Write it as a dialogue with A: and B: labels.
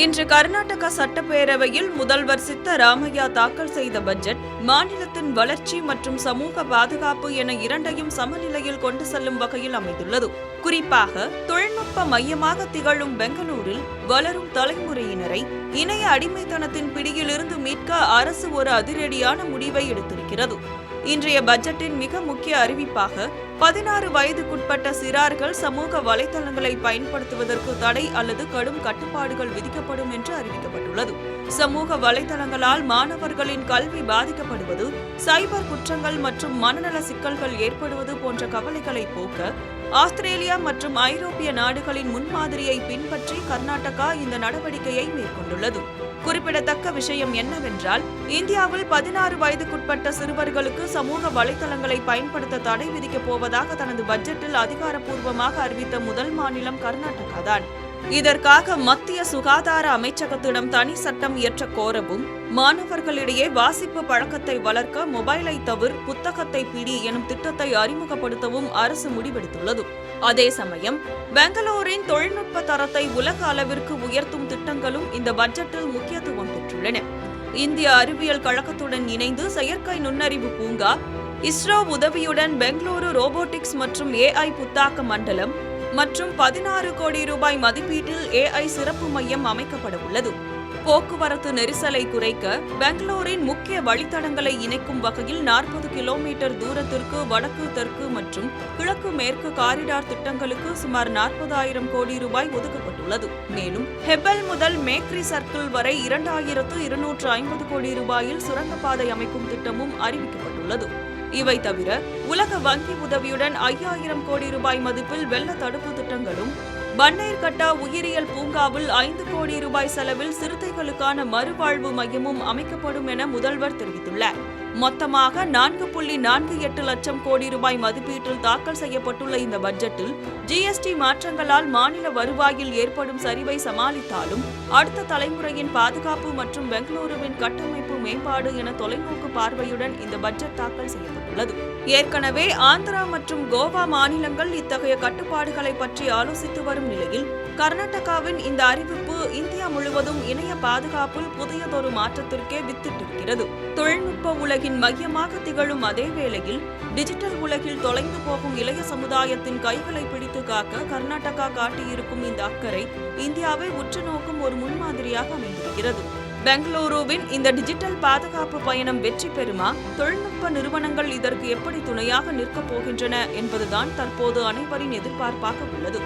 A: இன்று கர்நாடக சட்டப்பேரவையில் முதல்வர் சித்தராமையா தாக்கல் செய்த பட்ஜெட் மாநிலத்தின் வளர்ச்சி மற்றும் சமூக பாதுகாப்பு என இரண்டையும் சமநிலையில் கொண்டு செல்லும் வகையில் அமைந்துள்ளது. குறிப்பாக தொழில்நுட்ப மையமாக திகழும் பெங்களூரில் வளரும் தலைமுறையினரை இணைய அடிமைத்தனத்தின் பிடியிலிருந்து மீட்க அரசு ஒரு அதிரடியான முடிவை எடுத்திருக்கிறது. இன்றைய பட்ஜெட்டின் மிக முக்கிய அறிவிப்பாக 16 வயதுக்குட்பட்ட சிறார்கள் சமூக வலைதளங்களை பயன்படுத்துவதற்கு தடை அல்லது கடும் கட்டுப்பாடுகள் விதிக்கப்படும் என்று அறிவிக்கப்பட்டுள்ளது. சமூக வலைதளங்களால் மாணவர்களின் கல்வி பாதிக்கப்படுவது, சைபர் குற்றங்கள் மற்றும் மனநல சிக்கல்கள் ஏற்படுவது போன்ற கவலைகளை போக்க ஆஸ்திரேலியா மற்றும் ஐரோப்பிய நாடுகளின் முன்மாதிரியை பின்பற்றி கர்நாடகா இந்த நடவடிக்கையை மேற்கொண்டுள்ளது. குறிப்பிடத்தக்க விஷயம் என்னவென்றால், இந்தியாவில் 16 வயதுக்குட்பட்ட சிறுவர்களுக்கு சமூக வலைதளங்களை பயன்படுத்த தடை விதிக்கப் போவதாக தனது பட்ஜெட்டில் அதிகாரப்பூர்வமாக அறிவித்த முதல் மாநிலம் கர்நாடகா தான். இதற்காக மத்திய சுகாதார அமைச்சகத்திடம் தனி சட்டம் இயற்ற கோரவும், மாணவர்களிடையே வாசிப்பு பழக்கத்தை வளர்க்க மொபைலை தவிர புத்தகத்தை பிடி எனும் திட்டத்தை அறிமுகப்படுத்தவும் அரசு முடிவெடுத்துள்ளது. அதே சமயம் பெங்களூரின் தொழில்நுட்ப தரத்தை உலக அளவிற்கு உயர்த்தும் திட்டங்களும் இந்த பட்ஜெட்டில் முக்கியத்துவம் பெற்றுள்ளன. இந்திய அறிவியல் கழகத்துடன் இணைந்து செயற்கை நுண்ணறிவு பூங்கா, இஸ்ரோ உதவியுடன் பெங்களூரு ரோபோட்டிக்ஸ் மற்றும் AI புத்தாக்க மண்டலம் மற்றும் 16 கோடி ரூபாய் மதிப்பீட்டில் AI சிறப்பு மையம் அமைக்கப்பட உள்ளது. போக்குவரத்து நெரிசலை குறைக்க பெங்களூரின் முக்கிய வழித்தடங்களை இணைக்கும் வகையில் 40 கிலோமீட்டர் தூரத்திற்கு வடக்கு, தெற்கு மற்றும் கிழக்கு மேற்கு காரிடார் திட்டங்களுக்கு சுமார் 40,000 கோடி ரூபாய் ஒதுக்கப்பட்டுள்ளது. மேலும் ஹெபல் முதல் மேக்ரி சர்க்கிள் வரை 2250 கோடி ரூபாயில் சுரங்கப்பாதை அமைக்கும் திட்டமும் அறிவிக்கப்பட்டுள்ளது. இவை தவிர உலக வங்கி உதவியுடன் 5000 கோடி ரூபாய் மதிப்பில் வெள்ள தடுப்பு திட்டங்களும், பன்னேர்கட்டா உயிரியல் பூங்காவில் 5 கோடி ரூபாய் செலவில் சிறுத்தைகளுக்கான மறுவாழ்வு மையமும் அமைக்கப்படும் என முதல்வர் தெரிவித்துள்ளார். மொத்தமாக 4.48 லட்சம் கோடி ரூபாய் மதிப்பீட்டில் தாக்கல் செய்யப்பட்டுள்ள இந்த பட்ஜெட்டில் GST மாற்றங்களால் மாநில வருவாயில் ஏற்படும் சரிவை சமாளித்தாலும் அடுத்த தலைமுறையின் பாதுகாப்பு மற்றும் பெங்களூருவின் கட்டமைப்பு மேம்பாடு என தொலைநோக்கு பார்வையுடன் இந்த பட்ஜெட் தாக்கல் செய்யப்பட்டுள்ளது. ஏற்கனவே ஆந்திரா மற்றும் கோவா மாநிலங்கள் இத்தகைய கட்டுப்பாடுகளை பற்றி ஆலோசித்து வரும் நிலையில் கர்நாடகாவின் இந்த அறிவிப்பு இந்தியா முழுவதும் இணைய பாதுகாப்பில் புதியதொரு மாற்றத்திற்கே வித்திட்டிருக்கிறது. தொழில்நுட்ப உலகின் மையமாக திகழும் அதே வேளையில் டிஜிட்டல் உலகில் தொலைந்து போகும் இளைய சமுதாயத்தின் கைகளை பிடித்து காக்க கர்நாடகா காட்டியிருக்கும் இந்த அக்கறை இந்தியாவை உற்று நோக்கும் ஒரு முன்மாதிரியாக அமைந்திருக்கிறது. பெங்களூருவின் இந்த டிஜிட்டல் பாதுகாப்பு பயணம் வெற்றி பெறுமா? தொழில்நுட்ப நிறுவனங்கள் இதற்கு எப்படி துணையாக நிற்கப் போகின்றன என்பதுதான் தற்போது அனைவரின் எதிர்பார்ப்பாக உள்ளது.